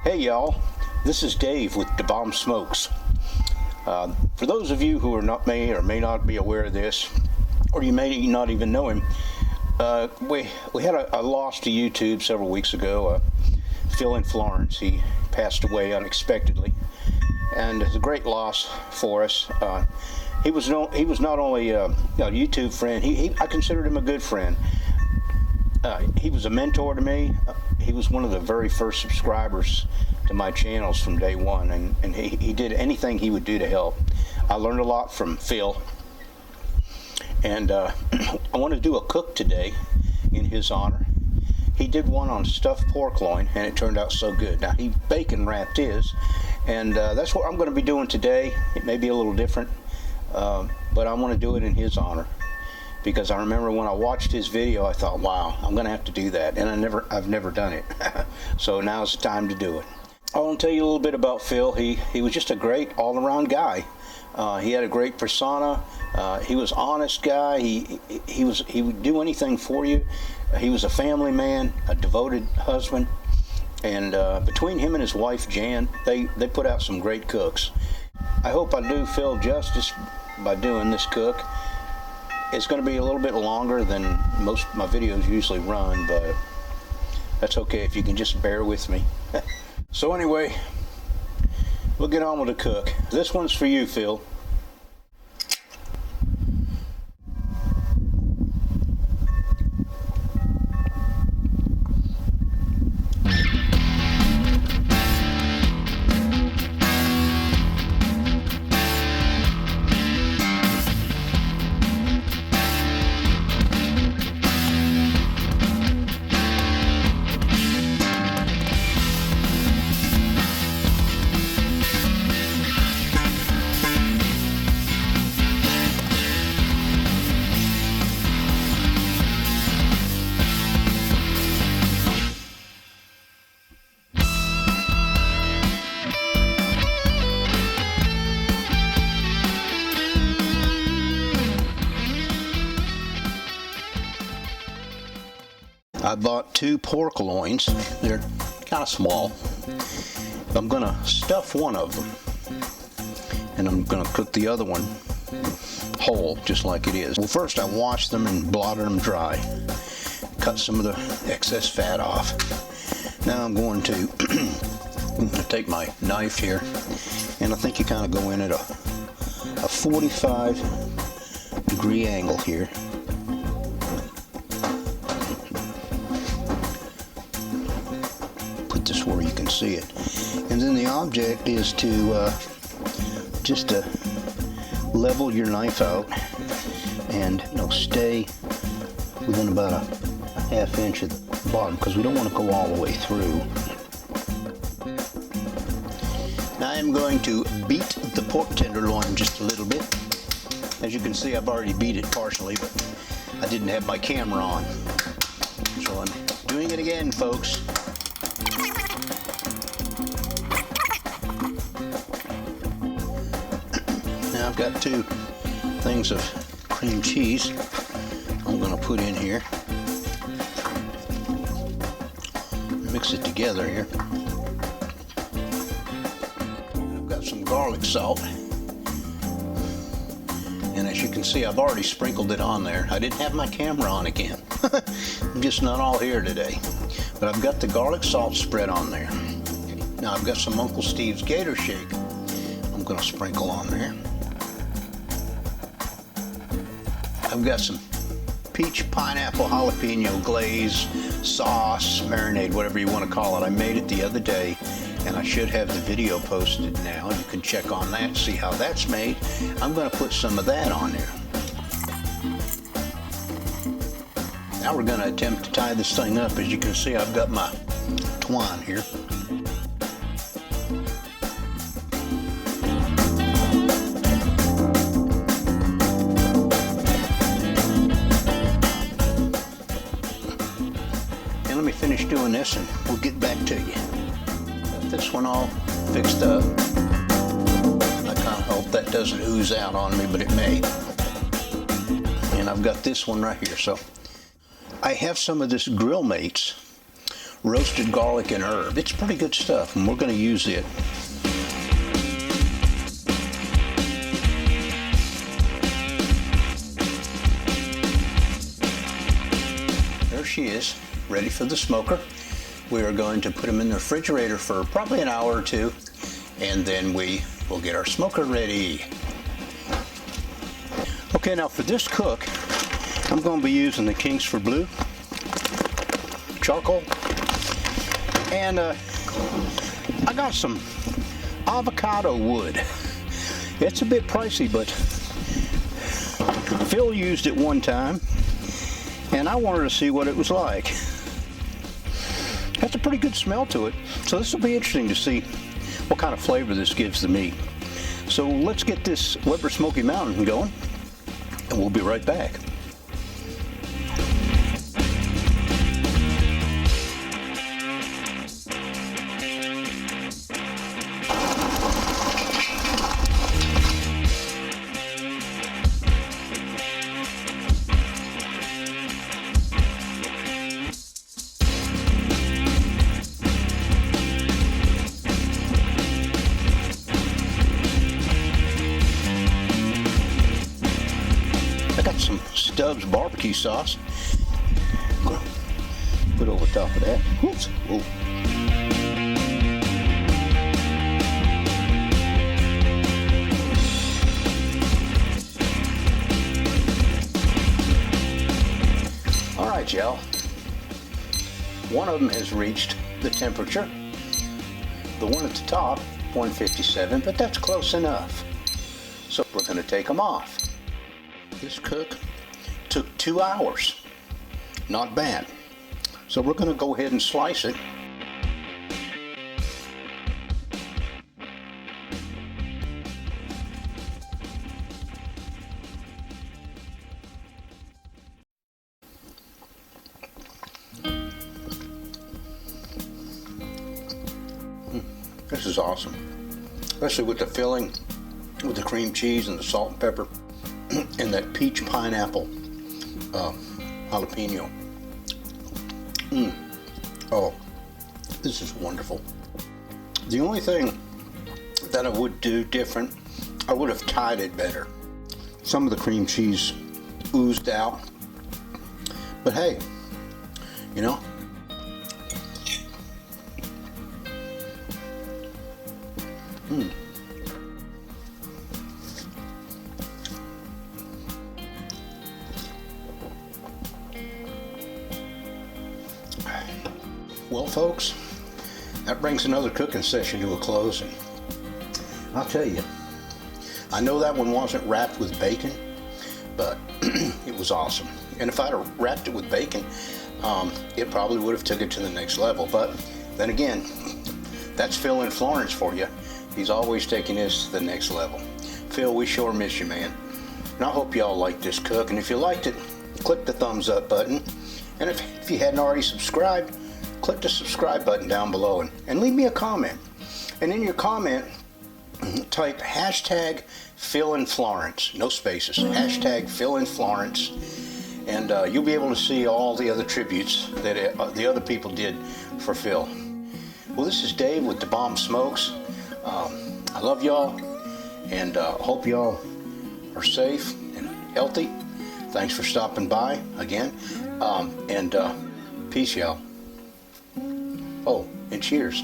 Hey y'all, this is Dave with Da Bomb Smokes. For those of you who are not may or may not be aware of this, or you may not even know him, we had a loss to YouTube several weeks ago. Phil in Florence, he passed away unexpectedly, and it's a great loss for us. He was not only a YouTube friend, I considered him a good friend. He was a mentor to me. He was one of the very first subscribers to my channels from day one, and he did anything he would do to help. I learned a lot from Phil, and I want to do a cook today in his honor. He did one on stuffed pork loin, and it turned out so good. Now, he bacon wrapped his, and that's what I'm going to be doing today. It may be a little different, but I want to do it in his honor, because I remember when I watched his video, I thought, wow, I'm going to have to do that, and I've never done it. So now's the time to do it. I want to tell you a little bit about Phil. He was just a great all-around guy. He had a great persona. He was an honest guy. He would do anything for you. He was a family man, a devoted husband, and between him and his wife Jan, they put out some great cooks. I hope I do Phil justice by doing this cook. It's going to be a little bit longer than most of my videos usually run, but that's okay if you can just bear with me. So anyway, we'll get on with the cook. This one's for you, Phil. I bought 2 pork loins. They're kind of small. I'm going to stuff one of them, and I'm going to cook the other one whole, just like it is. Well, first I washed them and blotted them dry. Cut some of the excess fat off. Now I'm going to take my knife here, and I think you kind of go in at a 45-degree angle here. This where you can see it, and then the object is to just to level your knife out and stay within about a half inch at the bottom, because we don't want to go all the way through. Now I'm going to beat the pork tenderloin just a little bit. As you can see, I've already beat it partially, but I didn't have my camera on, so I'm doing it again, folks. Now I've got 2 things of cream cheese I'm going to put in here. Mix it together here. I've got some garlic salt. And as you can see, I've already sprinkled it on there. I didn't have my camera on again. I'm just not all here today. But I've got the garlic salt spread on there. Now I've got some Uncle Steve's Gator Shake I'm going to sprinkle on there. I've got some peach pineapple jalapeno glaze, sauce, marinade, whatever you want to call it. I made it the other day, and I should have the video posted now. You can check on that, see how that's made. I'm going to put some of that on there. Now we're going to attempt to tie this thing up. As you can see, I've got my twine here. Let me finish doing this and we'll get back to you. Got this one all fixed up. I kind of hope that doesn't ooze out on me, but it may. And I've got this one right here. So I have some of this Grill Mates roasted garlic and herb. It's pretty good stuff, and we're going to use it. There she is, ready for the smoker. We are going to put them in the refrigerator for probably an hour or two, and then we will get our smoker ready. Okay, now for this cook, I'm going to be using the Kingsford Blue charcoal, and I got some avocado wood. It's a bit pricey, but Phil used it one time, and I wanted to see what it was like. Has a pretty good smell to it, so this will be interesting to see what kind of flavor this gives the meat. So let's get this Weber Smoky Mountain going, and we'll be right back. I got some Stubbs barbecue sauce. I'm gonna put over top of that. Whoops. Whoa. All right, y'all. One of them has reached the temperature. The one at the top, 157, but that's close enough. So we're gonna take them off. This cook took 2 hours. Not bad. So we're going to go ahead and slice it. This is awesome. Especially with the filling, with the cream cheese and the salt and pepper. And that peach pineapple jalapeno. Oh, this is wonderful. The only thing that I would do different, I would have tied it better. Some of the cream cheese oozed out, but hey, you know. Well, folks, that brings another cooking session to a close, and I'll tell you, I know that one wasn't wrapped with bacon, but it was awesome. And if I'd have wrapped it with bacon, it probably would have took it to the next level. But then again, that's Phil and Florence for you. He's always taking this to the next level. Phil, we sure miss you, man. And I hope y'all liked this cook. And if you liked it, click the thumbs up button. And if you hadn't already subscribed, click the subscribe button down below and leave me a comment. And in your comment, type hashtag Phil and Florence, no spaces, hashtag Phil and Florence, and you'll be able to see all the other tributes that the other people did for Phil. Well, this is Dave with the Bomb Smokes. I love y'all, and hope y'all are safe and healthy. Thanks for stopping by again, and peace, y'all. Oh, and cheers.